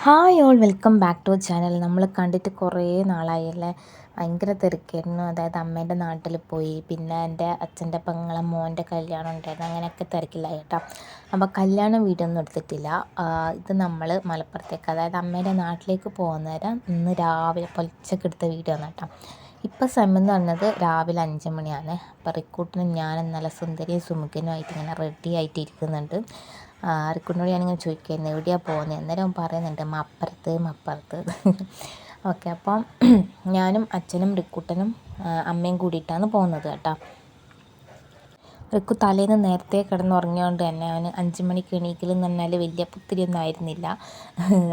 Hi all welcome back to channel. നമ്മൾ കണ്ടിട്ട് കുറേ നാളായല്ലേ. ഭയങ്കര തിരക്കായിരുന്നു. അതായത് അമ്മേൻ്റെ നാട്ടിൽ പോയി, പിന്നെ എൻ്റെ അച്ഛൻ്റെ പെങ്ങളെ മോൻ്റെ കല്യാണം ഉണ്ടായിരുന്നു. അങ്ങനെയൊക്കെ തിരക്കില്ലായി കേട്ടോ. അപ്പോൾ കല്യാണ വീഡിയോ ഒന്നും എടുത്തിട്ടില്ല. ഇത് നമ്മൾ മലപ്പുറത്തേക്ക്, അതായത് അമ്മേൻ്റെ നാട്ടിലേക്ക് പോകുന്നേരം ഇന്ന് രാവിലെ പൊലച്ചക്ക് എടുത്ത വീഡിയോ ആണ് കേട്ടോ. ഇപ്പോൾ സമയം എന്ന് പറഞ്ഞത് രാവിലെ 5 മണിയാണ്. അപ്പോൾ റിക്കൂട്ടിനും ഞാനും നല്ല സുന്ദരിയും സുമുഖനുമായിട്ട് ഇങ്ങനെ റെഡി ആയിട്ട് ഇരിക്കുന്നുണ്ട്. റിക്കൂട്ടിനോട് ഞാനിങ്ങനെ ചോദിക്കായിരുന്നു എവിടെയാണ് പോകുന്നത്. അന്നേരം പറയുന്നുണ്ട് മപ്പുറത്ത്. ഓക്കെ, അപ്പം ഞാനും അച്ഛനും റിക്കൂട്ടനും അമ്മയും കൂടിയിട്ടാണ് പോകുന്നത് കേട്ടോ. റിക്കു തലേന്ന് നേരത്തെ കിടന്നുറങ്ങിയോണ്ട് തന്നെ അവന് 5 മണിക്ക് എണീക്കലെന്ന് പറഞ്ഞാൽ വലിയ പുത്തിരിയൊന്നും ആയിരുന്നില്ല.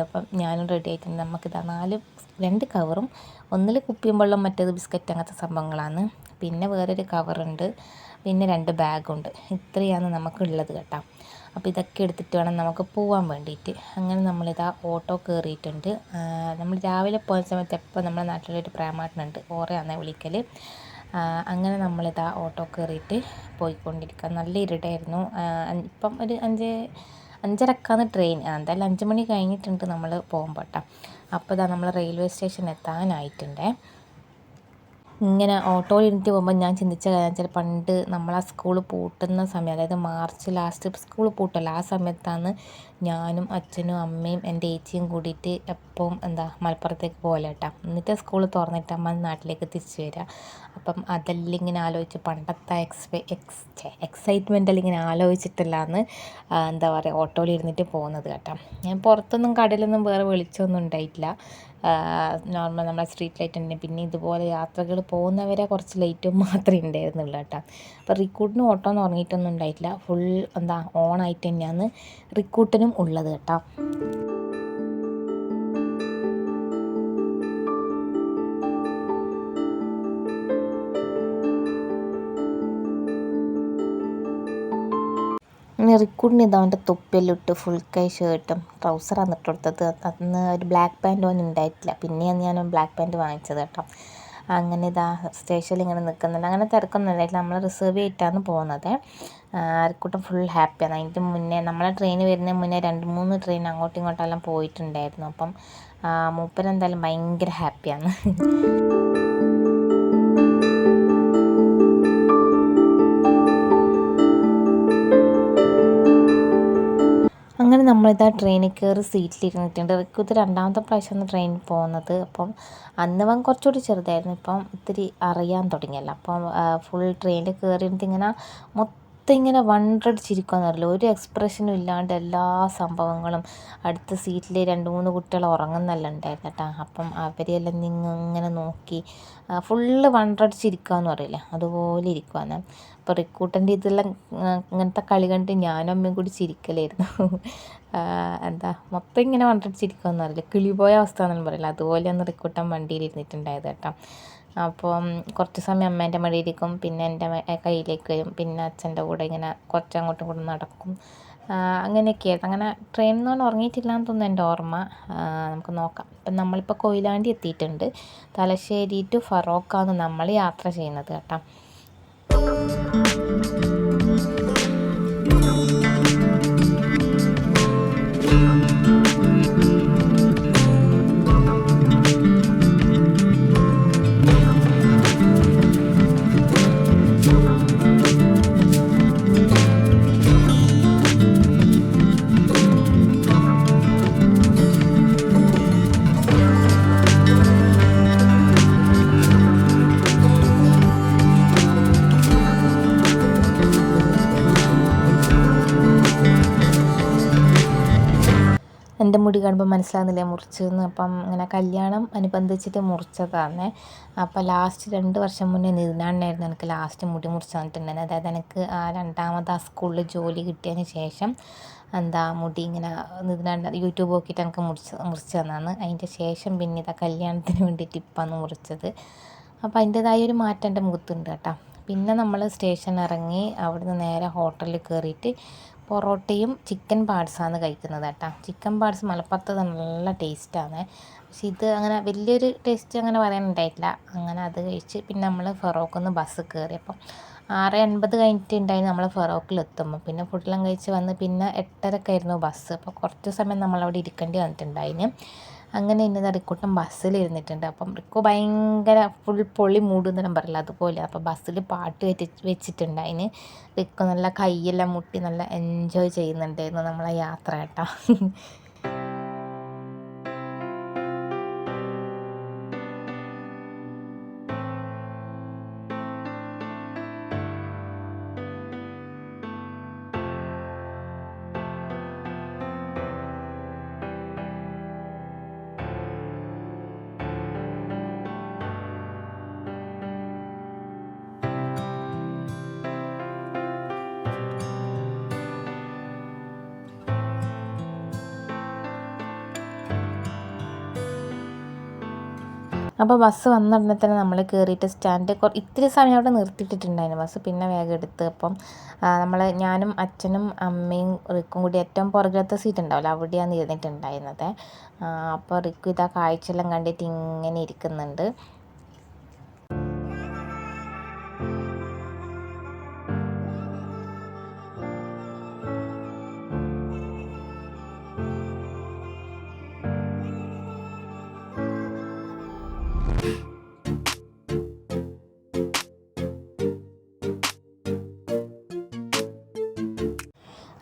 അപ്പം ഞാനും റെഡി ആയിട്ടുണ്ട്. നമുക്കിതാ 2 കവറും, ഒന്നിൽ കുപ്പിയും വെള്ളം, മറ്റേത് ബിസ്ക്കറ്റ്, അങ്ങനത്തെ സംഭവങ്ങളാണ്. പിന്നെ വേറൊരു കവറുണ്ട്, പിന്നെ 2 ബാഗുണ്ട്. ഇത്രയാണ് നമുക്കുള്ളത് കേട്ടോ. അപ്പോൾ ഇതൊക്കെ എടുത്തിട്ട് വേണം നമുക്ക് പോകാൻ വേണ്ടിയിട്ട്. അങ്ങനെ നമ്മളിതാ ഓട്ടോ കയറിയിട്ടുണ്ട്. നമ്മൾ രാവിലെ പോകുന്ന സമയത്ത് എപ്പോൾ നമ്മുടെ നാട്ടിലൊരു പ്രേമാട്ടനുണ്ട്, ഓറയാണേ വിളിക്കൽ. അങ്ങനെ നമ്മളിതാ ഓട്ടോ കയറിയിട്ട് പോയിക്കൊണ്ടിരിക്കുക. നല്ല ഇരുട്ടായിരുന്നു. ഇപ്പം ഒരു 5:30ക്കാണ് ട്രെയിൻ. എന്തായാലും 5 മണി കഴിഞ്ഞിട്ടുണ്ട് നമ്മൾ പോകുമ്പോൾ കേട്ടോ. അപ്പോൾ ഇതാ നമ്മൾ റെയിൽവേ സ്റ്റേഷൻ എത്താനായിട്ടുണ്ടേ. ഇങ്ങനെ ഓട്ടോയിൽ ഇരുന്നിട്ട് പോകുമ്പോൾ ഞാൻ ചിന്തിച്ച കാര്യം വെച്ചാൽ, പണ്ട് നമ്മളാ സ്കൂൾ പൂട്ടുന്ന സമയം, അതായത് മാർച്ച് ലാസ്റ്റ് സ്കൂൾ പൂട്ടല്ല, ആ സമയത്താണ് ഞാനും അച്ഛനും അമ്മയും എൻ്റെ ഏച്ചിയും കൂടിയിട്ട് എപ്പം മലപ്പുറത്തേക്ക് പോകല കേട്ടോ. എന്നിട്ട് സ്കൂൾ തുറന്നിട്ട് അമ്മ നാട്ടിലേക്ക് തിരിച്ചു വരിക. അപ്പം അതെല്ലാം ഇങ്ങനെ ആലോചിച്ച് പണ്ടത്തെ എക്സൈറ്റ്മെൻറ്റെല്ലാം ഇങ്ങനെ ആലോചിച്ചിട്ടല്ലാന്ന് ഓട്ടോയിൽ ഇരുന്നിട്ട് പോകുന്നത് കേട്ടോ. ഞാൻ പുറത്തൊന്നും കടയിലൊന്നും വേറെ വെളിച്ചമൊന്നും ഉണ്ടായിട്ടില്ല. നോർമൽ നമ്മളെ സ്ട്രീറ്റ് ലൈറ്റ് തന്നെ. പിന്നെ ഇതുപോലെ യാത്രകൾ പോകുന്നവരെ കുറച്ച് ലൈറ്റും മാത്രമേ ഉണ്ടായിരുന്നുള്ളൂ കേട്ടോ. അപ്പോൾ റിക്കൂട്ടിനും ഓട്ടോ ഒന്നും ഉറങ്ങിയിട്ടൊന്നും ഉണ്ടായിട്ടില്ല. ഫുൾ ഓണായിട്ട് തന്നെയാണ് റിക്കൂട്ടിനും ഉള്ളത് കേട്ടോ. റിക്കൂട്ടിന് അവൻ്റെ തൊപ്പിയെല്ലാം ഇട്ട് ഫുൾ കൈ ഷർട്ടും ട്രൗസറാണ് ഇട്ട് കൊടുത്തത്. അന്ന് ഒരു ബ്ലാക്ക് പാൻറ് ഒന്നും ഉണ്ടായിട്ടില്ല. പിന്നെയാണ് ഞാൻ ബ്ലാക്ക് പാൻറ് വാങ്ങിച്ചത് കേട്ടോ. അങ്ങനെ സ്റ്റേഷനിൽ ഇങ്ങനെ നിൽക്കുന്നുണ്ട്. അങ്ങനെ തിരക്കൊന്നും ഉണ്ടായിട്ടില്ല. നമ്മൾ റിസർവ് ചെയ്തിട്ടാണ് പോകുന്നത്. റിക്കൂട്ടൻ ഫുൾ ഹാപ്പിയാണ്. അതിൻ്റെ മുന്നേ നമ്മളെ ട്രെയിൻ വരുന്നതിന് മുന്നേ 2-3 ട്രെയിൻ അങ്ങോട്ടും ഇങ്ങോട്ടെല്ലാം പോയിട്ടുണ്ടായിരുന്നു. അപ്പം മൂപ്പരെന്തായാലും ഭയങ്കര ഹാപ്പിയാണ്. അങ്ങനെ നമ്മളിതാ ട്രെയിനിൽ കയറി സീറ്റിലിരുന്നിട്ടുണ്ട്. റിക്കൂത്ത് 2ാമത്തെ പ്രാവശ്യമാണ് ട്രെയിനിൽ പോകുന്നത്. അപ്പം അന്നവൻ കുറച്ചുകൂടി ചെറുതായിരുന്നു. ഇപ്പം ഇത്തിരി അറിയാൻ തുടങ്ങിയല്ലോ. അപ്പം ഫുൾ ട്രെയിനിൽ കയറിയിട്ട് ഇങ്ങനെ മൊത്തം ഇങ്ങനെ വണ്ടടിച്ചിരിക്കുകയെന്ന് അറിയില്ല. ഒരു എക്സ്പ്രഷനും ഇല്ലാണ്ട് എല്ലാ സംഭവങ്ങളും. അടുത്ത സീറ്റിൽ 2-3 കുട്ടികൾ ഉറങ്ങുന്നെല്ലാം ഉണ്ടായിരുന്നു കേട്ടോ. അപ്പം അവരെല്ലാം ഇങ്ങനെ നോക്കി ഫുള്ള് വണ്ടടിച്ചിരിക്കുകയെന്ന് പറയില്ലേ, അതുപോലെ ഇരിക്കുകയാണ്. അപ്പോൾ റിക്കൂട്ടൻ്റെ ഇതെല്ലാം ഇങ്ങനത്തെ കളി കണ്ട് ഞാനും അമ്മയും കൂടി ചിരിക്കലായിരുന്നു. മൊത്തം ഇങ്ങനെ വണ്ടടിച്ചിരിക്കുകയെന്ന് അറിയില്ല, കിളിപോയ അവസ്ഥ എന്നൊന്നും പറയില്ല, അതുപോലെയാണ് റിക്കൂട്ടൻ വണ്ടിയിൽ ഇരുന്നിട്ടുണ്ടായത് കേട്ടോ. അപ്പം കുറച്ച് സമയം അമ്മേൻ്റെ മടിയിരിക്കും, പിന്നെ എൻ്റെ കയ്യിലേക്ക് വരും, പിന്നെ അച്ഛൻ്റെ കൂടെ ഇങ്ങനെ കുറച്ച് അങ്ങോട്ടും ഇങ്ങോട്ടും നടക്കും. അങ്ങനെയൊക്കെയായിരുന്നു. അങ്ങനെ ട്രെയിനിൽ നിന്ന് ഉറങ്ങിയിട്ടില്ലാന്ന് തോന്നുന്നു എൻ്റെ ഓർമ്മ. നമുക്ക് നോക്കാം. ഇപ്പം നമ്മളിപ്പോൾ കൊയിലാണ്ടി എത്തിയിട്ടുണ്ട്. തലശ്ശേരി ടു ഫറോക്കാണ് നമ്മൾ യാത്ര ചെയ്യുന്നത് കേട്ടോ. എൻ്റെ മുടി കാണുമ്പോൾ മനസ്സിലാകുന്നില്ലേ മുറിച്ചതെന്ന്. അപ്പം ഇങ്ങനെ കല്യാണം അനുബന്ധിച്ചിട്ട് മുറിച്ചതാണ്. അപ്പോൾ ലാസ്റ്റ് 2 വർഷം മുന്നേ നിതിനാണ്ടായിരുന്നു എനിക്ക് ലാസ്റ്റ് മുടി മുറിച്ച് തന്നിട്ടുണ്ടായിരുന്നു. അതായത് എനിക്ക് 2ാമത് ആ സ്കൂളിൽ ജോലി കിട്ടിയതിന് ശേഷം മുടി ഇങ്ങനെ നിതിനാണ്ട് യൂട്യൂബ് നോക്കിയിട്ട് എനിക്ക് മുറിച്ച് തന്നതാണ്. അതിൻ്റെ ശേഷം പിന്നെ കല്യാണത്തിന് വേണ്ടിയിട്ട് ഇപ്പാണ് മുറിച്ചത്. അപ്പോൾ അതിൻ്റേതായ ഒരു മാറ്റം എൻ്റെ മുഖത്തുണ്ട് കേട്ടോ. പിന്നെ നമ്മൾ സ്റ്റേഷൻ ഇറങ്ങി അവിടുന്ന് നേരെ ഹോട്ടലിൽ കയറിയിട്ട് പൊറോട്ടയും ചിക്കൻ പാർട്സാണ് കഴിക്കുന്നത് കേട്ടോ. ചിക്കൻ പാർട്സ് മലപ്പുറത്ത് നല്ല ടേസ്റ്റാണ്. പക്ഷെ ഇത് അങ്ങനെ വലിയൊരു ടേസ്റ്റ് അങ്ങനെ പറയാനുണ്ടായിട്ടില്ല. അങ്ങനെ അത് കഴിച്ച് പിന്നെ നമ്മൾ ഫറോക്കിൽ നിന്ന് ബസ് കയറി. അപ്പം 6:50 കഴിഞ്ഞിട്ടുണ്ടായിരുന്നു നമ്മൾ ഫറോക്കിലെത്തുമ്പോൾ. പിന്നെ ഫുഡെല്ലാം കഴിച്ച് വന്ന് പിന്നെ 8:30 ബസ്. അപ്പോൾ കുറച്ച് സമയം നമ്മളവിടെ ഇരിക്കേണ്ടി വന്നിട്ടുണ്ടായിന്. അങ്ങനെ ഇന്നത് റിക്കൂട്ടൻ ബസ്സിലിരുന്നിട്ടുണ്ട്. അപ്പം റിക്കു ഭയങ്കര ഫുൾ പൊളി മൂടുന്നെല്ലാം പറയില്ല അതുപോലെ. അപ്പോൾ ബസ്സിൽ പാട്ട് വെച്ചിട്ടുണ്ടായിന്. റിക്കു നല്ല കൈയെല്ലാം മുട്ടി നല്ല എൻജോയ് ചെയ്യുന്നുണ്ടായിരുന്നു നമ്മളെ യാത്ര കേട്ടോ. അപ്പോൾ ബസ് വന്ന ഉടനെ തന്നെ നമ്മൾ കയറിയിട്ട് സ്റ്റാൻഡ് ഇത്തിരി സമയം അവിടെ നിർത്തിയിട്ടിട്ടുണ്ടായിരുന്നു ബസ്. പിന്നെ വേഗം എടുത്ത് അപ്പം ഞാനും അച്ഛനും അമ്മയും റിക്കും കൂടി ഏറ്റവും പുറകിലത്തെ സീറ്റ് ഉണ്ടാവില്ല, അവിടെയാണ് ഇരുന്നിട്ടുണ്ടായിരുന്നത്. അപ്പോൾ റിക്കു ഇതാ കാഴ്ചയെല്ലാം കണ്ടിട്ട് ഇങ്ങനെ ഇരിക്കുന്നുണ്ട്.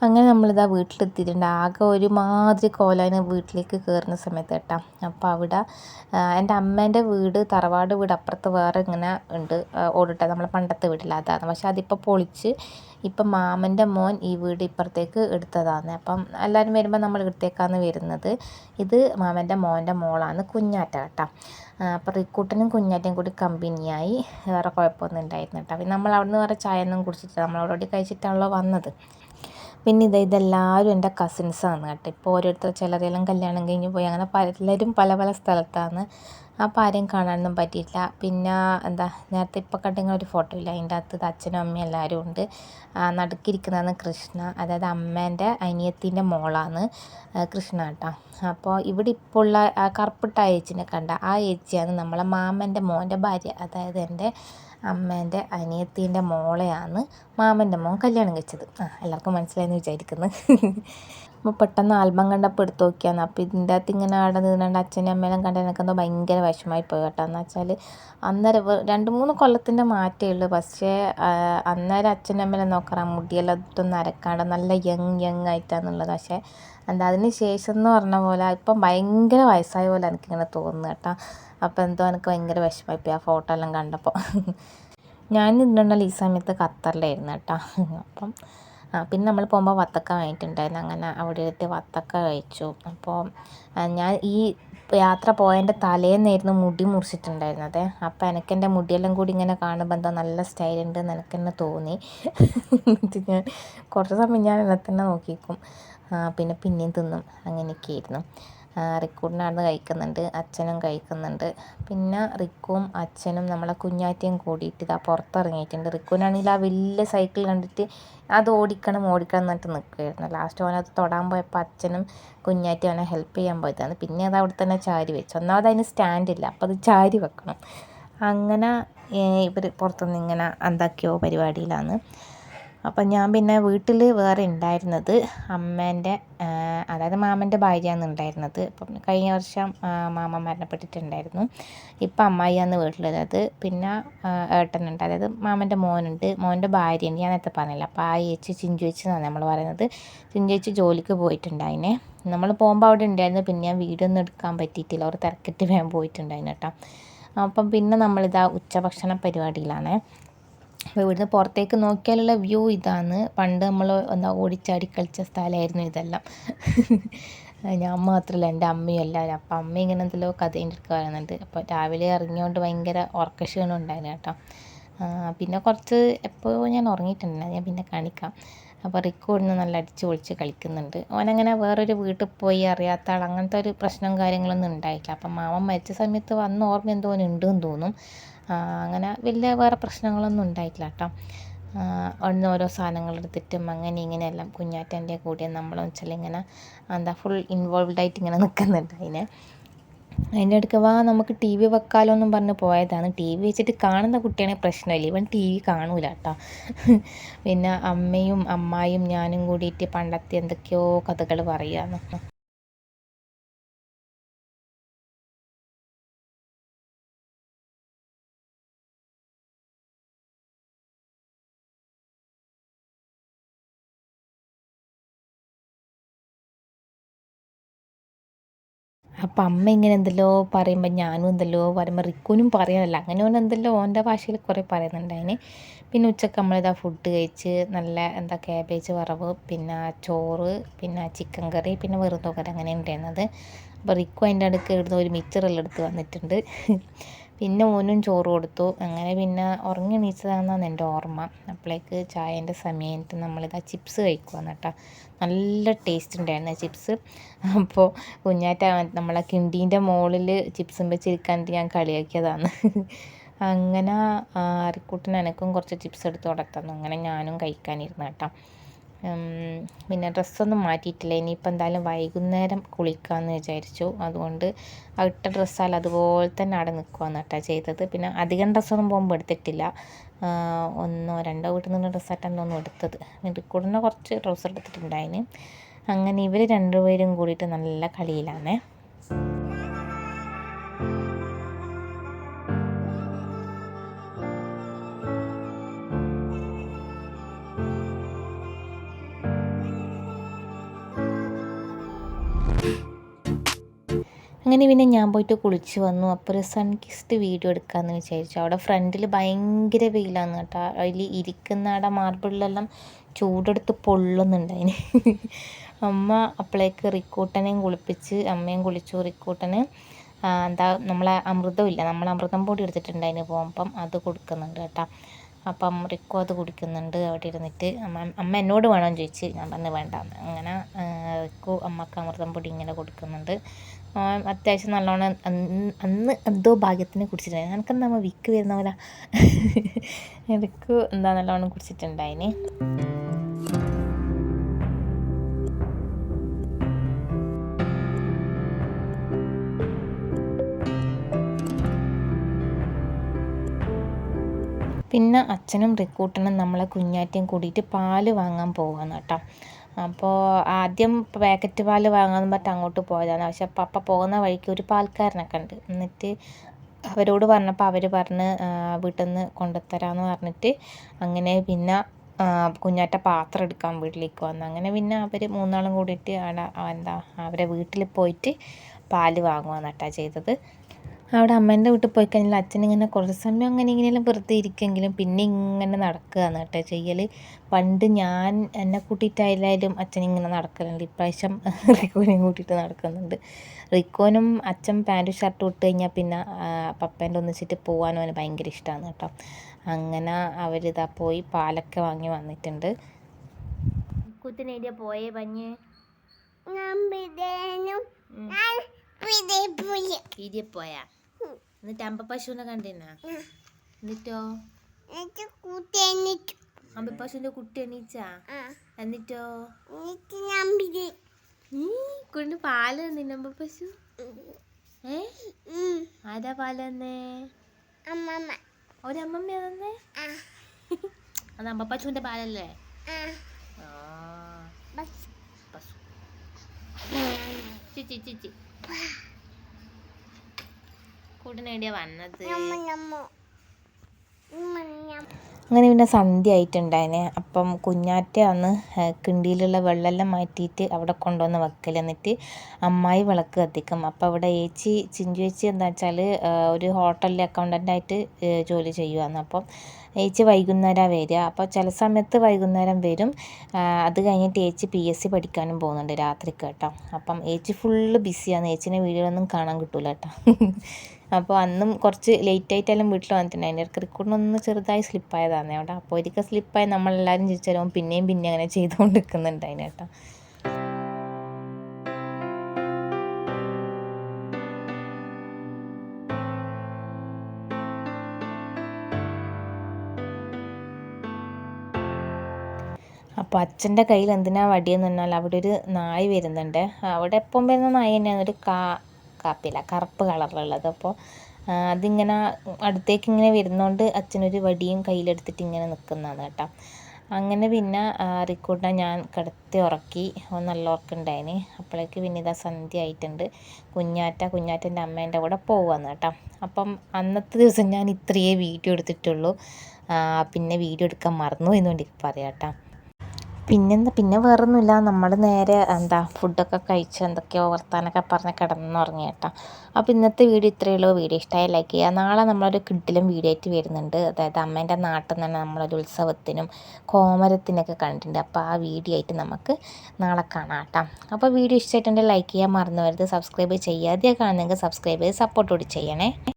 അങ്ങനെ നമ്മളിതാ വീട്ടിലെത്തിയിട്ടുണ്ട്. ആകെ ഒരുമാതിരി കോലാന് വീട്ടിലേക്ക് കയറുന്ന സമയത്ത് കേട്ടോ. അപ്പോൾ അവിടെ എൻ്റെ അമ്മേൻ്റെ വീട്, തറവാട് വീട് അപ്പുറത്ത് വേറെ ഇങ്ങനെ ഉണ്ട്, ഓടിട്ട നമ്മളെ പണ്ടത്തെ വീട്ടിൽ അതാണ്. പക്ഷെ അതിപ്പോൾ പൊളിച്ച് ഇപ്പം മാമൻ്റെ മോൻ ഈ വീട് ഇപ്പുറത്തേക്ക് എടുത്തതാണ്. അപ്പം എല്ലാവരും വരുമ്പോൾ നമ്മൾ ഇവിടത്തേക്കാണ് വരുന്നത്. ഇത് മാമൻ്റെ മോൻ്റെ മോളാണ്, കുഞ്ഞാറ്റ കേട്ടോ. അപ്പോൾ റിക്കൂട്ടനും കുഞ്ഞാറ്റയും കൂടി കമ്പനിയായി, വേറെ കുഴപ്പമൊന്നും ഉണ്ടായിരുന്നു കേട്ടോ. പിന്നെ നമ്മൾ അവിടെ നിന്ന് വേറെ ചായ ഒന്നും കുടിച്ചിട്ട് നമ്മൾ ഓൾറെഡി കഴിച്ചിട്ടാണല്ലോ വന്നത്. പിന്നെ ഇതെല്ലാവരും എൻ്റെ കസിൻസാണ് കേട്ടോ. ഇപ്പോൾ ഓരോരുത്തർ ചിലരെല്ലാം കല്യാണം കഴിഞ്ഞ് പോയി, അങ്ങനെ പലരും പല പല സ്ഥലത്താണ്. അപ്പോൾ ആരെയും കാണാനൊന്നും പറ്റിയില്ല. പിന്നെ എന്താ നേരത്തെ ഇപ്പോൾ കണ്ടിങ്ങനെ ഒരു ഫോട്ടോ ഇല്ല, അതിൻ്റെ അകത്ത് അച്ഛനും അമ്മയും എല്ലാവരും ഉണ്ട്. നടുക്കിരിക്കുന്നതാണ് കൃഷ്ണ, അതായത് അമ്മേൻ്റെ അനിയത്തിൻ്റെ മോളാണ് കൃഷ്ണ കേട്ടോ. അപ്പോൾ ഇവിടെ ഇപ്പോൾ ഉള്ള കറുപ്പിട്ട ചേച്ചിനെ കണ്ട ആ ചേച്ചിയാണ് നമ്മളെ മാമൻ്റെ മോൻ്റെ ഭാര്യ, അതായത് എൻ്റെ അമ്മേൻ്റെ അനിയത്തീൻ്റെ മോളെയാണ് മാമൻ്റെ മോൻ കല്യാണം കഴിച്ചത്. എല്ലാവർക്കും മനസ്സിലായെന്ന് വിചാരിക്കുന്നു. അപ്പോൾ പെട്ടെന്ന് ആൽബം കണ്ടപ്പോൾ എടുത്ത് നോക്കിയാണ്. അപ്പോൾ ഇതിൻ്റെ അകത്ത് ഇങ്ങനെ അവിടെ നിന്നുകൊണ്ട് അച്ഛനും അമ്മേനും കണ്ട് എനിക്കെന്തോ ഭയങ്കര വിഷമമായി പോയി കേട്ടോ. എന്ന് വെച്ചാൽ അന്നേരം 2-3 കൊല്ലത്തിൻ്റെ മാറ്റമേ ഉള്ളൂ. പക്ഷേ അന്നേരം അച്ഛനും അമ്മേനെ നോക്കാം മുടിയെല്ലാം ഇട്ടൊന്നും അരക്കാണ്ട് നല്ല യങ് ആയിട്ടാണെന്നുള്ളത്. പക്ഷേ എന്താ അതിന് ശേഷം എന്ന് പറഞ്ഞ പോലെ ഇപ്പം ഭയങ്കര വയസ്സായ പോലെ എനിക്കിങ്ങനെ തോന്നുന്നു കേട്ടോ. അപ്പോൾ എന്തോ എനിക്ക് ഭയങ്കര വിഷമമായിപ്പോയി ആ ഫോട്ടോ എല്ലാം കണ്ടപ്പോൾ. ഞാൻ ഇന്നുണ്ടല്ലോ ഈ സമയത്ത് ഖത്തറിലായിരുന്നു കേട്ടോ. അപ്പം പിന്നെ നമ്മൾ പോകുമ്പോൾ വത്തക്ക വാങ്ങിയിട്ടുണ്ടായിരുന്നു. അങ്ങനെ അവിടെ എത്തി വത്തക്ക കഴിച്ചു. അപ്പോൾ ഞാൻ ഈ യാത്ര പോയതിൻ്റെ തലേന്നായിരുന്നു മുടി മുറിച്ചിട്ടുണ്ടായിരുന്നത്. അപ്പോൾ എനിക്കെൻ്റെ മുടിയെല്ലാം കൂടി ഇങ്ങനെ കാണുമ്പോൾ എന്തോ നല്ല സ്റ്റൈലുണ്ട് എന്ന് എനിക്ക് തന്നെ തോന്നി. ഞാൻ കുറച്ച് സമയം ഞാൻ എന്നെ തന്നെ നോക്കിക്കും, പിന്നെയും തിന്നും, അങ്ങനെയൊക്കെയായിരുന്നു. റിക്കൂടിനവിടുന്ന് കഴിക്കുന്നുണ്ട്, അച്ഛനും കഴിക്കുന്നുണ്ട്. പിന്നെ റിക്കുവും അച്ഛനും നമ്മളെ കുഞ്ഞാറ്റയും കൂടിയിട്ട് ഇതാ പുറത്തിറങ്ങിയിട്ടുണ്ട്. റിക്കുവിനാണെങ്കിൽ ആ വലിയ സൈക്കിൾ കണ്ടിട്ട് അത് ഓടിക്കണം എന്നിട്ട് നിൽക്കുകയായിരുന്നു. ലാസ്റ്റ് അവനത് തൊടാൻ പോയപ്പോൾ അച്ഛനും കുഞ്ഞാറ്റയും അവനെ ഹെൽപ്പ് ചെയ്യാൻ പോയതാണ്. പിന്നെ അത് അവിടെ തന്നെ ചാരി വെച്ചു. ഒന്നാമത് അതിന് സ്റ്റാൻഡില്ല, അപ്പോൾ അത് ചാരി വെക്കണം. അങ്ങനെ ഇവർ പുറത്തുനിന്ന് ഇങ്ങനെ എന്തൊക്കെയോ പരിപാടിയിലാണ്. അപ്പം ഞാൻ പിന്നെ വീട്ടിൽ വേറെ ഉണ്ടായിരുന്നത് അമ്മേൻ്റെ അതായത് മാമൻ്റെ ഭാര്യയാണ് ഉണ്ടായിരുന്നത്. അപ്പം കഴിഞ്ഞ വർഷം മാമ മരണപ്പെട്ടിട്ടുണ്ടായിരുന്നു. ഇപ്പം അമ്മായിയാണ് വീട്ടിലുള്ളത്. പിന്നെ ഏട്ടനുണ്ട്, അതായത് മാമൻ്റെ മോനുണ്ട്, മോൻ്റെ ഭാര്യയുണ്ട്. ഞാൻ നേരത്തെ പറഞ്ഞില്ല. അപ്പോൾ ആ ചേച്ചി ചിഞ്ചു ചേച്ചി എന്നാണ് നമ്മൾ പറയുന്നത്. ചിഞ്ചു ചേച്ചി ജോലിക്ക് പോയിട്ടുണ്ടായിനെ. നമ്മൾ പോകുമ്പോൾ അവിടെ ഉണ്ടായിരുന്നു. പിന്നെ ഞാൻ വീഡിയോ ഒന്നും എടുക്കാൻ പറ്റിയിട്ടില്ല, അവർ തിരക്കിട്ട് വേഗം പോയിട്ടുണ്ടായിരുന്നു കേട്ടോ. അപ്പം പിന്നെ നമ്മളിതാ ഉച്ചഭക്ഷണ പരിപാടിയിലാണ്. അപ്പോൾ ഇവിടുന്ന് പുറത്തേക്ക് നോക്കിയാലുള്ള വ്യൂ ഇതാണ്. പണ്ട് നമ്മൾ ഓടിച്ചാടി കളിച്ച സ്ഥലമായിരുന്നു ഇതെല്ലാം. ഞാൻ മാത്രമല്ല, എൻ്റെ അമ്മയും എല്ലാവരും. അപ്പം അമ്മ ഇങ്ങനെ എന്തെല്ലോ കഥേൻ്റെ അടുത്ത് പറയുന്നുണ്ട്. അപ്പോൾ രാവിലെ ഇറങ്ങിയോണ്ട് ഭയങ്കര ഉറക്കക്ഷീണം ഉണ്ടായിരുന്നു കേട്ടോ. പിന്നെ കുറച്ച് എപ്പോഴും ഞാൻ ഉറങ്ങിയിട്ടുണ്ട്, ഞാൻ പിന്നെ കാണിക്കാം. അപ്പോൾ റിക്കു ഇവിടുന്ന് നല്ല അടിച്ച് പൊളിച്ച് കളിക്കുന്നുണ്ട്. ഓനങ്ങനെ വേറൊരു വീട്ടിൽ പോയി അറിയാത്ത ആൾ അങ്ങനത്തെ ഒരു പ്രശ്നം കാര്യങ്ങളൊന്നും ഉണ്ടായില്ല. അപ്പം മാമൻ മരിച്ച സമയത്ത് വന്ന ഓർമ്മ എന്തോ ഉണ്ടെന്ന് തോന്നും. അങ്ങനെ വലിയ വേറെ പ്രശ്നങ്ങളൊന്നും ഉണ്ടായിട്ടില്ല കേട്ടോ. അവിടുന്ന് ഓരോ സാധനങ്ങൾ എടുത്തിട്ടും അങ്ങനെ ഇങ്ങനെയെല്ലാം കുഞ്ഞാറ്റൻ്റെ കൂടെ നമ്മളെന്ന് വെച്ചാൽ ഇങ്ങനെ ഫുൾ ഇൻവോൾവ്ഡ് ആയിട്ട് ഇങ്ങനെ നിൽക്കുന്നുണ്ട് അതിനെ. അതിൻ്റെ അടുക്ക് വാ നമുക്ക് ടി വി വെക്കാലോ എന്നും പറഞ്ഞ് പോയതാണ്. ടി വി വെച്ചിട്ട് കാണുന്ന കുട്ടിയാണെങ്കിൽ പ്രശ്നമില്ല, ഇവൻ ടി വി കാണൂല കേട്ടോ. പിന്നെ അമ്മയും അമ്മായും ഞാനും കൂടിയിട്ട് പണ്ടത്തെ എന്തൊക്കെയോ കഥകൾ പറയാന്ന്. അപ്പം അമ്മ ഇങ്ങനെ എന്തെല്ലോ പറയുമ്പോൾ ഞാനും എന്തെല്ലോ പറയുമ്പോൾ റിക്കുനും പറയാനല്ല, അങ്ങനെ ഓൻ എന്തെല്ലോ ഓൻ്റെ ഭാഷയിൽ കുറേ പറയുന്നുണ്ടായിന്. പിന്നെ ഉച്ചക്ക് നമ്മളിതാ ഫുഡ് കഴിച്ച് നല്ല എന്താ കാബേജ് വറവ്, പിന്നെ ചോറ്, പിന്നെ ചിക്കൻ കറി, പിന്നെ വെറുതെ കറി അങ്ങനെ ഉണ്ടായിരുന്നത്. അപ്പോൾ റിക്കു അതിൻ്റെ അടുക്ക് ഇടുന്ന ഒരു മിച്ചറെല്ലാം എടുത്ത് വന്നിട്ടുണ്ട്. പിന്നെ ഓനും ചോറ് കൊടുത്തു. അങ്ങനെ പിന്നെ ഉറങ്ങി എണീച്ചതാണെന്നാണ് എൻ്റെ ഓർമ്മ. അപ്പോഴേക്ക് ചായേൻ്റെ സമയമായിട്ട് നമ്മളിതാ ചിപ്സ് കഴിക്കുവാന്ന് കേട്ടോ. നല്ല ടേസ്റ്റ് ഉണ്ടായിരുന്നു ചിപ്സ്. അപ്പോൾ കുഞ്ഞാറ്റ നമ്മളെ കിണ്ടീൻ്റെ മുകളിൽ ചിപ്സും വെച്ചിരിക്കാണ്ട് ഞാൻ കളിയാക്കിയതാണ്. അങ്ങനെ അരിക്കുട്ടന് എനക്കും കുറച്ച് ചിപ്സ് എടുത്ത് കൊടുത്തന്നു. അങ്ങനെ ഞാനും കഴിക്കാനിരുന്നു കേട്ടോ. പിന്നെ ഡ്രസ്സൊന്നും മാറ്റിയിട്ടില്ല, ഇനിയിപ്പോൾ എന്തായാലും വൈകുന്നേരം കുളിക്കാമെന്ന് വിചാരിച്ചു. അതുകൊണ്ട് ആ ഇട്ട ഡ്രസ്സാൽ അതുപോലെ തന്നെ അവിടെ നിൽക്കുകയെന്ന് കേട്ടോ ചെയ്തത്. പിന്നെ അധികം ഡ്രസ്സൊന്നും പോകുമ്പോൾ എടുത്തിട്ടില്ല, ഒന്നോ രണ്ടോ വീട്ടിൽ നിന്ന് ഡ്രസ്സായിട്ടാണ് ഒന്നും എടുത്തത്. റിക്കൂടിനെ കുറച്ച് ഡ്രസ്സ് എടുത്തിട്ടുണ്ടായിന്. അങ്ങനെ ഇവർ രണ്ടുപേരും കൂടിയിട്ട് നല്ല കളിയിലാണ്. അങ്ങനെ പിന്നെ ഞാൻ പോയിട്ട് കുളിച്ച് വന്നു. അപ്പോൾ ഒരു സൺ കിസ്ഡ് വീഡിയോ എടുക്കാമെന്ന് വിചാരിച്ചു. അവിടെ ഫ്രണ്ടിൽ ഭയങ്കര വെയിലാണ് കേട്ടോ. അതിൽ ഇരിക്കുന്ന അവിടെ മാർബിളിലെല്ലാം ചൂടെടുത്ത് പൊള്ളുന്നുണ്ടതിന്. അമ്മ അപ്പോഴേക്ക് റിക്കൂട്ടനെയും കുളിപ്പിച്ച്, അമ്മയും കുളിച്ചു. റിക്കൂട്ടന് എന്താ നമ്മളെ അമൃതമില്ല, നമ്മൾ അമൃതം പൊടി എടുത്തിട്ടുണ്ടതിന് പോകുമ്പം അത് കൊടുക്കുന്നുണ്ട് കേട്ടോ. അപ്പം റിക്കു അത് കുടിക്കുന്നുണ്ട് അവിടെ ഇരുന്നിട്ട്. അമ്മ എന്നോട് വേണമെന്ന് ചോദിച്ച്, ഞാൻ പറഞ്ഞു വേണ്ടാന്ന്. അങ്ങനെ റിക്കു അമ്മക്ക് അമൃതം പൊടി ഇങ്ങനെ കൊടുക്കുന്നുണ്ട്. അത്യാവശ്യം നല്ലോണം അന്ന് എന്തോ ഭാഗ്യത്തിന് കുടിച്ചിട്ടുണ്ടായിരുന്നു. എനിക്കെന്താ അമ്മ വിക്ക് വരുന്ന പോലെ റിക്കു എന്താ നല്ലോണം കുടിച്ചിട്ടുണ്ടായിന്. പിന്നെ അച്ഛനും റിക്കൂട്ടനും നമ്മളെ കുഞ്ഞാറ്റയും കൂടിയിട്ട് പാല് വാങ്ങാൻ പോകാന്ന് കേട്ടോ. അപ്പോൾ ആദ്യം പാക്കറ്റ് പാല് വാങ്ങാമെന്ന് പറഞ്ഞിട്ട് അങ്ങോട്ട് പോയതാണ്. പക്ഷെ പപ്പ പോകുന്ന വഴിക്ക് ഒരു പാൽക്കാരനൊക്കെ ഉണ്ട്. എന്നിട്ട് അവരോട് പറഞ്ഞപ്പോൾ അവർ പറഞ്ഞ് വീട്ടിൽ നിന്ന് കൊണ്ടുത്തരാമെന്ന് പറഞ്ഞിട്ട് അങ്ങനെ പിന്നെ കുഞ്ഞാറ്റ പാത്രം എടുക്കാൻ വീട്ടിലേക്ക് വന്നു. അങ്ങനെ പിന്നെ അവർ മൂന്നാളും കൂടിയിട്ട് അവിടെ എന്താ അവരെ വീട്ടിൽ പോയിട്ട് പാല് വാങ്ങുകയെന്ന് കേട്ടോ ചെയ്തത്. അവിടെ അമ്മേൻ്റെ വീട്ടിൽ പോയി കഴിഞ്ഞാൽ അച്ഛനിങ്ങനെ കുറച്ച് സമയം അങ്ങനെ ഇങ്ങനെയെല്ലാം വെറുതെ ഇരിക്കുമെങ്കിലും പിന്നെ ഇങ്ങനെ നടക്കുകയാണ് കേട്ടോ ചെയ്യൽ. പണ്ട് ഞാൻ എന്നെ കൂട്ടിയിട്ടായാലും അച്ഛനിങ്ങനെ നടക്കലുണ്ട്. ഇപ്രാവശ്യം റിക്കോനെയും കൂട്ടിയിട്ട് നടക്കുന്നുണ്ട്. റിക്കോനും അച്ഛൻ പാൻറ്റും ഷർട്ടും ഇട്ട് കഴിഞ്ഞാൽ പിന്നെ പപ്പേൻ്റെ ഒന്നിച്ചിട്ട് പോകാനും അവന് ഭയങ്കര ഇഷ്ടമാണ് കേട്ടോ. അങ്ങനെ അവരിതാ പോയി പാലൊക്കെ വാങ്ങി വന്നിട്ടുണ്ട്. കുത്തിനേടിയ പോയേ പഞ്ഞ് പീടിയെ പോയാ. എന്നിട്ട് അമ്പ പശുവിനെ കണ്ടിനാ? എന്നിട്ടോ അമ്പ പശുവിന്റെ കുട്ടി എണീച്ചാ? എന്നിട്ടോ കൊണ്ട് പാല് തന്നിന് അമ്പ പശു? ആരാ പാല് തന്നേ? ഒരമ്മമ്മ തന്നേ? അത് അമ്പ പശുവിന്റെ പാലല്ലേ? പശു ചിച്ചി ചിച്ചി കൂട്ടിനേടിയാ വന്നത്. അങ്ങനെ പിന്നെ സന്ധ്യ ആയിട്ടുണ്ടായിനെ. അപ്പം കുഞ്ഞാറ്റ അന്ന് കിണ്ടിയിലുള്ള വെള്ളമെല്ലാം മാറ്റിയിട്ട് അവിടെ കൊണ്ടുവന്ന് വെക്കൽ. എന്നിട്ട് അമ്മായി വിളക്ക് കത്തിക്കും. അപ്പോൾ അവിടെ ചിഞ്ചു ചേച്ചി എന്താ വെച്ചാൽ ഒരു ഹോട്ടലിൽ അക്കൗണ്ടൻ്റായിട്ട് ജോലി ചെയ്യുകയാണ്. അപ്പം ചേച്ചി വൈകുന്നേരം വരിക. അപ്പോൾ ചില സമയത്ത് വൈകുന്നേരം വരും. അത് കഴിഞ്ഞിട്ട് ചേച്ചി PSC പഠിക്കാനും പോകുന്നുണ്ട് രാത്രിക്ക് കേട്ടോ. അപ്പം ചേച്ചി ഫുള്ള് ബിസിയാണ്, ചേച്ചീനെ വീഡിയോയിലൊന്നും കാണാൻ കിട്ടില്ല കേട്ടോ. അപ്പോൾ അന്നും കുറച്ച് ലേറ്റായിട്ടെല്ലാം വീട്ടിൽ വന്നിട്ടുണ്ട്. അതിൻ്റെ ഇടയ്ക്ക് റിക്കോർഡിനൊന്ന് ചെറുതായി സ്ലിപ്പായതാണ് അവിടെ. അപ്പോൾ ഒരിക്കൽ സ്ലിപ്പായി നമ്മളെല്ലാവരും ചിരിച്ചു തരുമ്പോൾ പിന്നെയും പിന്നെ അങ്ങനെ ചെയ്തുകൊണ്ട് നിൽക്കുന്നുണ്ട് അതിന് കേട്ടോ. അപ്പോൾ അച്ഛൻ്റെ കയ്യിൽ എന്തിനാ വടിയെന്ന് പറഞ്ഞാൽ അവിടെ ഒരു നായ വരുന്നുണ്ട്. അവിടെ എപ്പം വരുന്ന നായ തന്നെയാണ്, ഒരു കാപ്പിയില കറുപ്പ് കളറിലുള്ളത്. അപ്പോൾ അതിങ്ങനെ അടുത്തേക്ക് ഇങ്ങനെ വരുന്നതുകൊണ്ട് അച്ഛനൊരു വടിയും കയ്യിലെടുത്തിട്ട് ഇങ്ങനെ നിൽക്കുന്നതാണ് കേട്ടോ. അങ്ങനെ പിന്നെ റിക്കൂട്ടിനെ ഞാൻ കിടത്തി ഉറക്കി. നല്ല ഉറക്കമുണ്ടായിന്. അപ്പോഴേക്ക് പിന്നെ ഇതാ സന്ധ്യ ആയിട്ടുണ്ട്. കുഞ്ഞാറ്റൻ്റെ അമ്മേൻ്റെ കൂടെ പോവാന്ന് കേട്ടോ. അപ്പം അന്നത്തെ ദിവസം ഞാൻ ഇത്രയേ വീഡിയോ എടുത്തിട്ടുള്ളൂ. പിന്നെ വീഡിയോ എടുക്കാൻ മറന്നു എന്നുകൊണ്ട് പറയാം കേട്ടോ. പിന്നെ വേറൊന്നുമില്ല, നമ്മൾ നേരെ ഫുഡൊക്കെ കഴിച്ച് എന്തൊക്കെയോ വർത്താനൊക്കെ പറഞ്ഞ് കിടന്നുറങ്ങി കേട്ടോ. അപ്പോൾ ഇന്നത്തെ വീഡിയോ ഇത്രയേ ഉള്ളൂ. വീഡിയോ ഇഷ്ടമായി ലൈക്ക് ചെയ്യുക. നാളെ നമ്മളൊരു കിഡിലും വീഡിയോ ആയിട്ട് വരുന്നുണ്ട്. അതായത് അമ്മേൻ്റെ നാട്ടിൽ നിന്ന് തന്നെ നമ്മളൊരു ഉത്സവത്തിനും കോമരത്തിനൊക്കെ കണ്ടിട്ടുണ്ട്. അപ്പോൾ ആ വീഡിയോ ആയിട്ട് നമുക്ക് നാളെ കാണാം കേട്ടോ. അപ്പോൾ വീഡിയോ ഇഷ്ടമായിട്ടുണ്ടെങ്കിൽ ലൈക്ക് ചെയ്യാൻ മറന്നു വരുത്. സബ്സ്ക്രൈബ് ചെയ്യാതെ കാണുന്നെങ്കിൽ സബ്സ്ക്രൈബ് ചെയ്ത് സപ്പോർട്ട് കൂടി ചെയ്യണേ.